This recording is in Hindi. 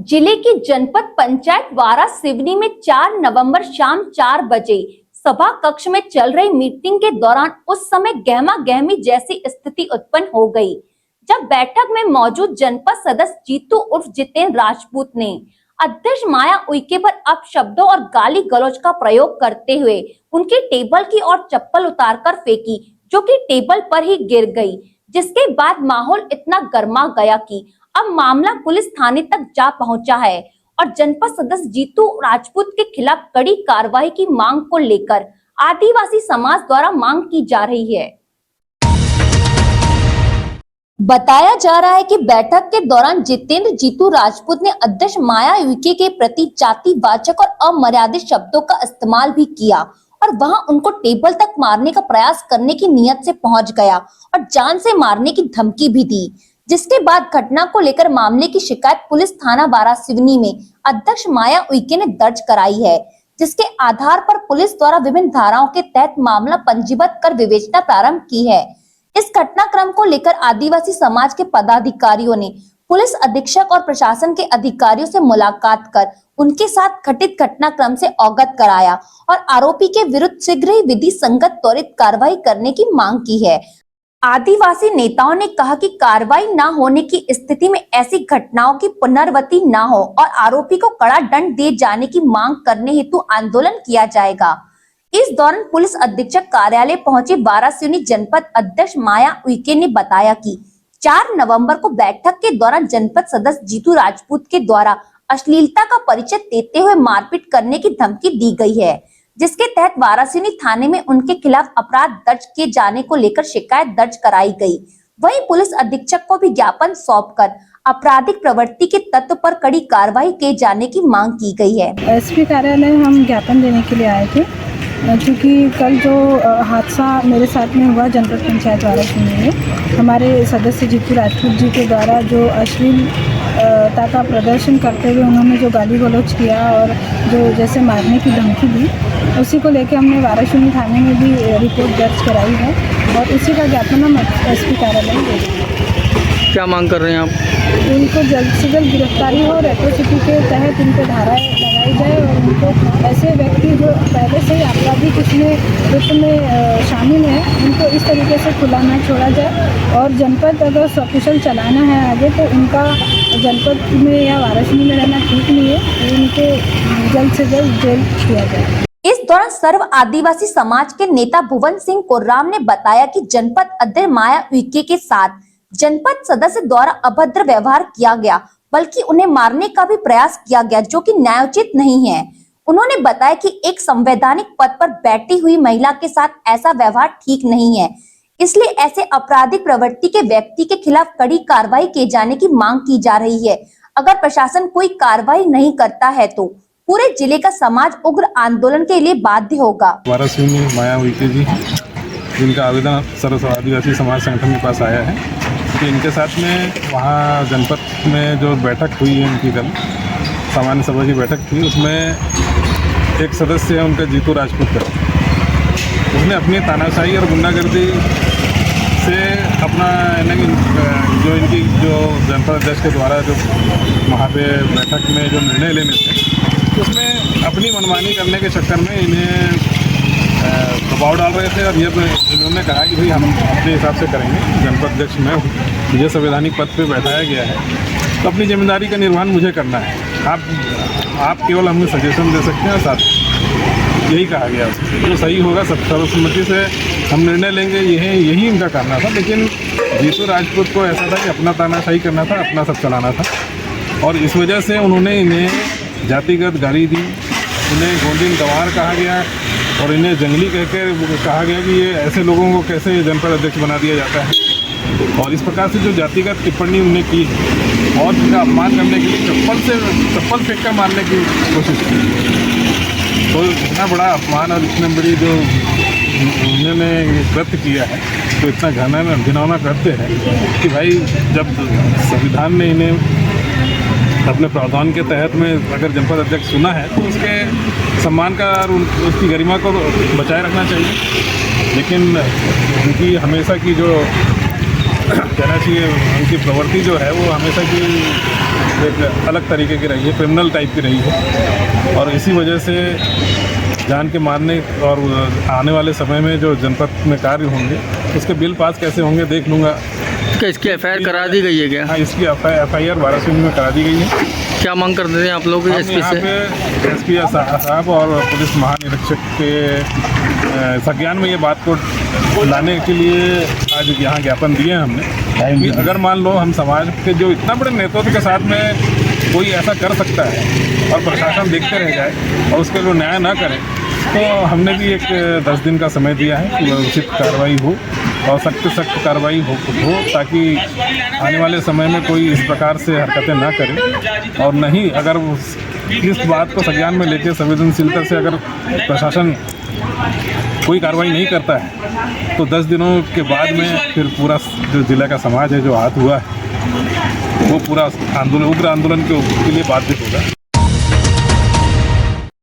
जिले की जनपद पंचायत वारा सिवनी में 4 नवंबर शाम 4 बजे सभा कक्ष में चल रही मीटिंग के दौरान उस समय गहमा गहमी जैसी स्थिति उत्पन्न हो गई, जब बैठक में मौजूद जनपद सदस्य जीतू उर्फ जितेंद्र राजपूत ने अध्यक्ष माया उइके पर अपशब्दों और गाली गलौज का प्रयोग करते हुए उनकी टेबल की ओर चप्पल उतारकर फेंकी, जो कि टेबल पर ही गिर गई। जिसके बाद माहौल इतना गर्मा गया कि अब मामला पुलिस थाने तक जा पहुंचा है और जनपद सदस्य जीतू राजपूत के खिलाफ कड़ी कार्रवाई की मांग को लेकर आदिवासी समाज द्वारा मांग की जा रही है। बताया जा रहा है कि बैठक के दौरान जितेंद्र जीतू राजपूत ने अध्यक्ष माया उइके के प्रति जातिवाचक और अमर्यादित शब्दों का इस्तेमाल भी किया और वहां उनको टेबल तक मारने का प्रयास करने की नीयत से पहुंच गया और जान से मारने की धमकी भी दी। जिसके बाद घटना को लेकर मामले की शिकायत पुलिस थाना वारा सिवनी में अध्यक्ष माया उइके ने दर्ज कराई है, जिसके आधार पर पुलिस द्वारा विभिन्न धाराओं के तहत मामला पंजीबद्ध कर विवेचना प्रारंभ की है। इस घटनाक्रम को लेकर आदिवासी समाज के पदाधिकारियों ने पुलिस अधीक्षक और प्रशासन के अधिकारियों से मुलाकात कर उनके साथ घटित घटनाक्रम से अवगत कराया और आरोपी के विरुद्ध शीघ्र ही विधि संगत त्वरित कार्रवाई करने की मांग की है। आदिवासी नेताओं ने कहा कि कार्रवाई न होने की स्थिति में ऐसी घटनाओं की पुनरावृत्ति न हो और आरोपी को कड़ा दंड दिए जाने की मांग करने हेतु आंदोलन किया जाएगा। इस दौरान पुलिस अधीक्षक कार्यालय पहुंचे वारा सिवनी जनपद अध्यक्ष माया उइके ने बताया कि 4 नवंबर को बैठक के दौरान जनपद सदस्य जीतू राजपूत के द्वारा अश्लीलता का परिचय देते हुए मारपीट करने की धमकी दी गई है, जिसके तहत वारासिवनी थाने में उनके खिलाफ अपराध दर्ज किए जाने को लेकर शिकायत दर्ज कराई गई। वहीं पुलिस अधीक्षक को भी ज्ञापन सौंपकर आपराधिक प्रवृत्ति के तत्व पर कड़ी कार्रवाई किए जाने की मांग की गई है। एसपी कार्यालय हम ज्ञापन देने के लिए आए थे, क्योंकि कल जो हादसा मेरे साथ में हुआ जनपद पंचायत वारा सिवनी में हमारे सदस्य जीतू राजपूत जी के द्वारा जो अश्लीलता का प्रदर्शन करते हुए उन्होंने जो गाली गलौज किया और जो जैसे मारने की धमकी दी, उसी को लेकर हमने वारा सिवनी थाने में भी रिपोर्ट दर्ज कराई है और उसी का ज्ञापन हम एसपी कार्यालय में दे रहे हैं। क्या मांग कर रहे हैं आप? उनको जल्द से जल्द गिरफ्तारी हो, रेट्रोसिटी के तहत उनको धाराएं लगाई जाए और उनको ऐसे व्यक्ति जो पहले से ही आपराधिक उसमें कृत्य में शामिल हैं, उनको इस तरीके से खुला न छोड़ा जाए और जनपद अगर सकुशल चलाना है आगे तो उनका जनपद में या वारासिवनी में रहना ठीक नहीं है, उनको जल्द से जल्द जेल किया जाए। इस दौरान सर्व आदिवासी समाज के नेता भुवन सिंह कोर्राम ने बताया कि जनपद अध्यक्ष माया उइके के साथ जनपद सदस्य द्वारा अभद्र व्यवहार किया गया, बल्कि उन्हें मारने का भी प्रयास किया गया, जो कि न्यायोचित नहीं है। उन्होंने बताया कि एक संवैधानिक पद पर बैठी हुई महिला के साथ ऐसा व्यवहार ठीक नहीं है, इसलिए ऐसे आपराधिक प्रवृत्ति के व्यक्ति के खिलाफ कड़ी कार्रवाई किए जाने की मांग की जा रही है। अगर प्रशासन कोई कार्रवाई नहीं करता है तो पूरे जिले का समाज उग्र आंदोलन के लिए बाध्य होगा। वारा सिवनी में माया उइके जी, जिनका आवेदन सर्व आदिवासी समाज संगठन के पास आया है कि इनके साथ में वहाँ जनपद में जो बैठक हुई है उनकी कल सामान्य सभा की बैठक थी, उसमें एक सदस्य है उनका जीतू राजपूत का, उसने अपनी तानाशाही और गुंडागर्दी से अपना जो इनकी जो जनपद अध्यक्ष के द्वारा जो वहाँ पे बैठक में जो निर्णय लेने थे उसमें अपनी मनमानी करने के चक्कर में इन्हें दबाव डाल रहे थे और ये इन्होंने कहा कि भाई हम अपने हिसाब से करेंगे, जनपद अध्यक्ष में मुझे संवैधानिक पद पे बैठाया गया है तो अपनी जिम्मेदारी का निर्वहन मुझे करना है, आप केवल हमें सजेशन दे सकते हैं और साथ यही कहा गया जो सही होगा सब सर्वसम्मति से हम निर्णय लेंगे, यही इनका करना था। लेकिन जीतू राजपूत को ऐसा था कि अपना तानाशाही करना था, अपना सब चलाना था और इस वजह से उन्होंने इन्हें जातिगत गाली दी, इन्हें गोंडीन गंवार कहा गया और इन्हें जंगली कहकर कहा गया कि ये ऐसे लोगों को कैसे जनपद अध्यक्ष बना दिया जाता है और इस प्रकार से जो जातिगत टिप्पणी उन्हें की और इनका अपमान करने के लिए चप्पल फेंक कर मारने की कोशिश की। तो इतना बड़ा अपमान और इतने बड़ी जो उन्होंने कृत्य किया है तो इतना घिनौना करते हैं कि भाई जब संविधान ने इन्हें अपने प्रावधान के तहत में अगर जनपद अध्यक्ष चुना है तो उसके सम्मान का और उसकी गरिमा को बचाए रखना चाहिए। लेकिन उनकी हमेशा की जो कहना चाहिए उनकी प्रवृत्ति जो है वो हमेशा की एक अलग तरीके की रही है, क्रिमिनल टाइप की रही है। और इसी वजह से जान के मारने और आने वाले समय में जो जनपद में कार्य होंगे उसके बिल पास कैसे होंगे देख लूँगा। क्या इसकी एफआईआर करा दी गई है क्या? हाँ, इसकी एफआईआर वाराणसी में करा दी गई है। क्या मांग करते थे आप लोग हम एसपी यहाँ से? पे एसपी साहब और पुलिस महानिरीक्षक के संज्ञान में ये बात को लाने के लिए आज यहाँ ज्ञापन दिए हैं हमने कि अगर मान लो हम समाज के जो इतना बड़े नेतृत्व के साथ में कोई ऐसा कर सकता है और प्रशासन देखते रह जाए और उसके लिए न्याय ना करे, तो हमने भी एक 10 दिन का समय दिया है कि उचित कार्रवाई हो और सख्त कार्रवाई हो ताकि आने वाले समय में कोई इस प्रकार से हरकतें ना करे। और नहीं, अगर इस बात को संज्ञान में लेकर संवेदनशीलता से अगर प्रशासन कोई कार्रवाई नहीं करता है तो 10 दिनों के बाद में फिर पूरा जो जिला का समाज है जो आहत हुआ है वो पूरा आंदोलन, उग्र आंदोलन के लिए बाध्य होगा।